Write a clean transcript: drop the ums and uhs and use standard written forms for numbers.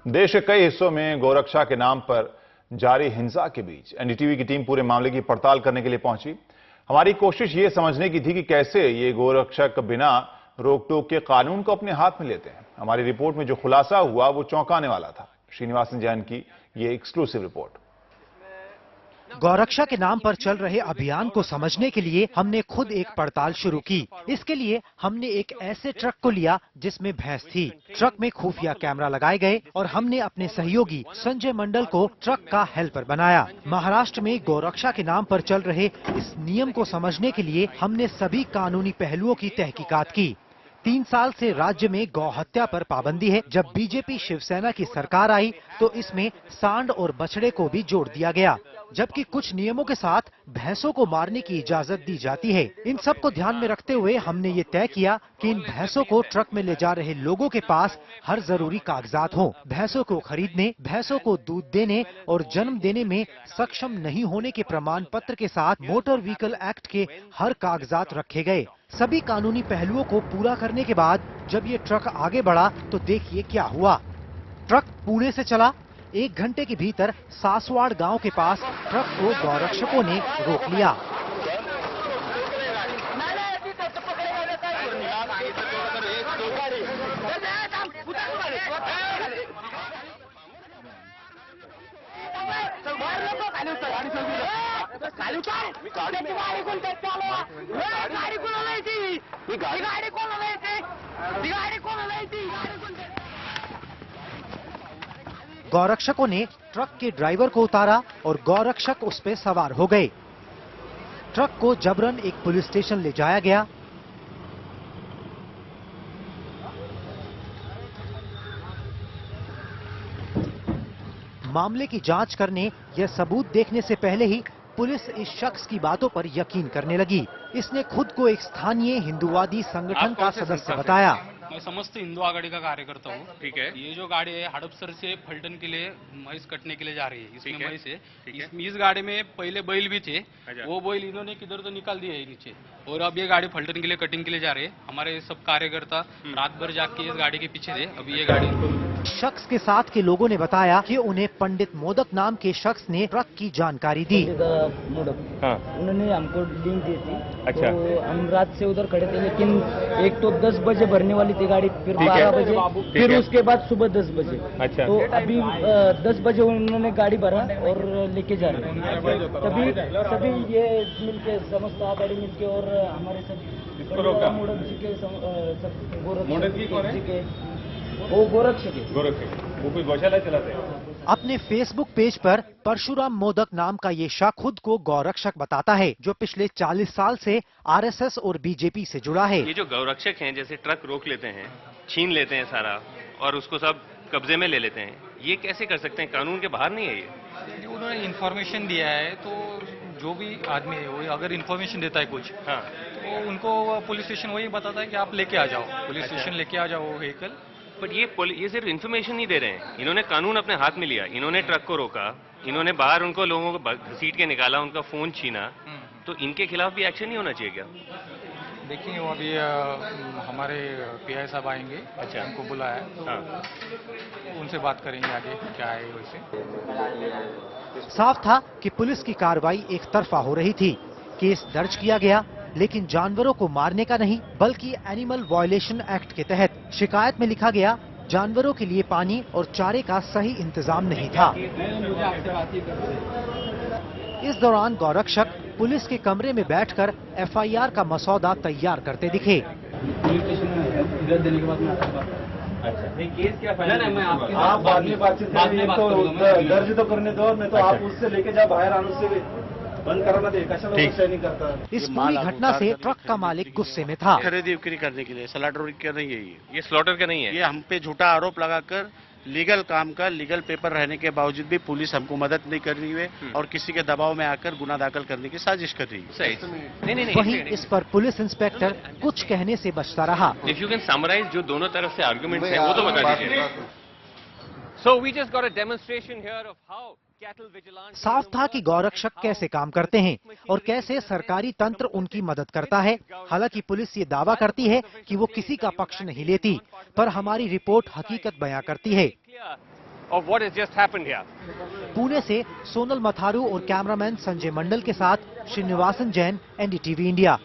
देश के कई हिस्सों में गौरक्षा के नाम पर जारी हिंसा के बीच एनडीटीवी की टीम पूरे मामले की पड़ताल करने के लिए पहुंची। हमारी कोशिश ये समझने की थी कि कैसे ये गौरक्षक बिना रोक टोक के कानून को अपने हाथ में लेते हैं। हमारी रिपोर्ट में जो खुलासा हुआ वो चौंकाने वाला था। श्रीनिवासन जैन की ये एक्सक्लूसिव रिपोर्ट। गौरक्षा के नाम पर चल रहे अभियान को समझने के लिए हमने खुद एक पड़ताल शुरू की। इसके लिए हमने एक ऐसे ट्रक को लिया जिसमें भैंस थी। ट्रक में खुफिया कैमरा लगाए गए और हमने अपने सहयोगी संजय मंडल को ट्रक का हेल्पर बनाया। महाराष्ट्र में गौरक्षा के नाम पर चल रहे इस नियम को समझने के लिए हमने सभी कानूनी पहलुओं की तहकीकात की। 3 साल से राज्य में गौ हत्या पर पाबंदी है। जब बीजेपी शिवसेना की सरकार आई तो इसमें सांड और बछड़े को भी जोड़ दिया गया, जबकि कुछ नियमों के साथ भैंसों को मारने की इजाजत दी जाती है। इन सब को ध्यान में रखते हुए हमने ये तय किया कि इन भैंसों को ट्रक में ले जा रहे लोगों के पास हर जरूरी कागजात हों। भैंसों को खरीदने, भैंसों को दूध देने और जन्म देने में सक्षम नहीं होने के प्रमाण पत्र के साथ मोटर व्हीकल एक्ट के हर कागजात रखे गए। सभी कानूनी पहलुओं को पूरा करने के बाद जब ये ट्रक आगे बढ़ा तो देखिए क्या हुआ। ट्रक पुणे से चला। 1 घंटे के भीतर सासवाड़ गांव के पास ट्रक को गौरक्षकों ने रोक लिया। गौरक्षकों ने ट्रक के ड्राइवर को उतारा और गौरक्षक उस पे सवार हो गए। ट्रक को जबरन एक पुलिस स्टेशन ले जाया गया। मामले की जांच करने या सबूत देखने से पहले ही पुलिस इस शख्स की बातों पर यकीन करने लगी। इसने खुद को एक स्थानीय हिंदूवादी संगठन का सदस्य बताया। मैं समस्त हिंदू आघाड़ी का कार्यकर्ता हूँ। ठीक है। ये जो गाड़ी है हड़पसर से फलटन के लिए भैंस कटने के लिए जा रही है। इसमें भैंस है। इस गाड़ी में पहले बैल भी थे। वो बैल इन्होंने किधर तो निकाल दिया है नीचे, और अब ये गाड़ी फलटन के लिए कटिंग के लिए जा रही है। हमारे सब कार्यकर्ता रात भर जाग के इस गाड़ी के पीछे थे। अभी ये गाड़ी शख्स के साथ के लोगों ने बताया कि उन्हें पंडित मोदक नाम के शख्स ने ट्रक की जानकारी दी। उन्होंने हमको लिंक दी थी। अच्छा। तो हम रात से उधर खड़े थे, लेकिन एक तो 10 बजे भरने वाली थी गाड़ी, फिर 12 बजे, फिर उसके बाद सुबह 10 बजे। अच्छा। तो अभी 10 बजे उन्होंने गाड़ी भरा और लेके जा रहे हैं। तभी सभी ये मिलके समस्त आघाड़ी मिलके और हमारे सब मोदक जी के वो गोरक्षक है। वो कोई गौशाला चलाते हैं। अपने फेसबुक पेज पर परशुराम मोदक नाम का ये शख्स खुद को गौरक्षक बताता है, जो पिछले 40 साल से आरएसएस और बीजेपी से जुड़ा है। ये जो गौरक्षक हैं, जैसे ट्रक रोक लेते हैं, छीन लेते हैं सारा और उसको सब कब्जे में ले लेते हैं, ये कैसे कर सकते हैं? कानून के बाहर नहीं है ये। उन्होंने इन्फॉर्मेशन दिया है, तो जो भी आदमी है वो अगर इन्फॉर्मेशन देता है कुछ, हाँ, तो उनको पुलिस स्टेशन वही बताता है कि आप लेके आ जाओ, पुलिस स्टेशन लेके आ जाओ व्हीकल। बट ये सिर्फ इन्फॉर्मेशन नहीं दे रहे हैं, इन्होंने कानून अपने हाथ में लिया। इन्होंने ट्रक को रोका, इन्होंने बाहर उनको लोगों को घसीट के निकाला, उनका फोन छीना, तो इनके खिलाफ भी एक्शन नहीं होना चाहिए क्या? देखिए वो अभी हमारे पीआई साहब आएंगे। अच्छा। उनको बुलाया है। हाँ। उनसे बात करेंगे आगे क्या है वैसे। साफ था कि पुलिस की कार्रवाई एक तरफा हो रही थी। केस दर्ज किया गया, लेकिन जानवरों को मारने का नहीं, बल्कि एनिमल वायलेशन एक्ट के तहत। शिकायत में लिखा गया जानवरों के लिए पानी और चारे का सही इंतजाम नहीं था। इस दौरान गौरक्षक पुलिस के कमरे में बैठकर एफआईआर का मसौदा तैयार करते दिखे। केस क्या आप बाद में बातचीत दर्ज तो करने दो, नहीं तो आप उससे लेके जाओ बाहर आने से बंद कराना दे। नहीं करता। इस पूरी घटना से ट्रक का मालिक गुस्से में था। खरीदी बिक्री करने के लिए स्लॉटर का नहीं है ये स्लॉटर का नहीं है। ये हम पे झूठा आरोप लगाकर लीगल काम का लीगल पेपर रहने के बावजूद भी पुलिस हमको मदद नहीं कर रही है और किसी के दबाव में आकर गुना दाखिल करने की साजिश कर रही है। सही। नहीं। वहीं इस पर पुलिस इंस्पेक्टर कुछ कहने से बचता रहा। इफ यू कैन समराइज जो दोनों तरफ से आर्गुमेंट है वो तो बता दीजिए। So we just got a demonstration here of how साफ था कि गौरक्षक कैसे काम करते हैं और कैसे सरकारी तंत्र उनकी मदद करता है। हालांकि पुलिस ये दावा करती है कि वो किसी का पक्ष नहीं लेती, पर हमारी रिपोर्ट हकीकत बयां करती है। of what has just happened here. Pune से सोनल मथारू और कैमरामैन संजय मंडल के साथ श्रीनिवासन जैन, NDTV इंडिया।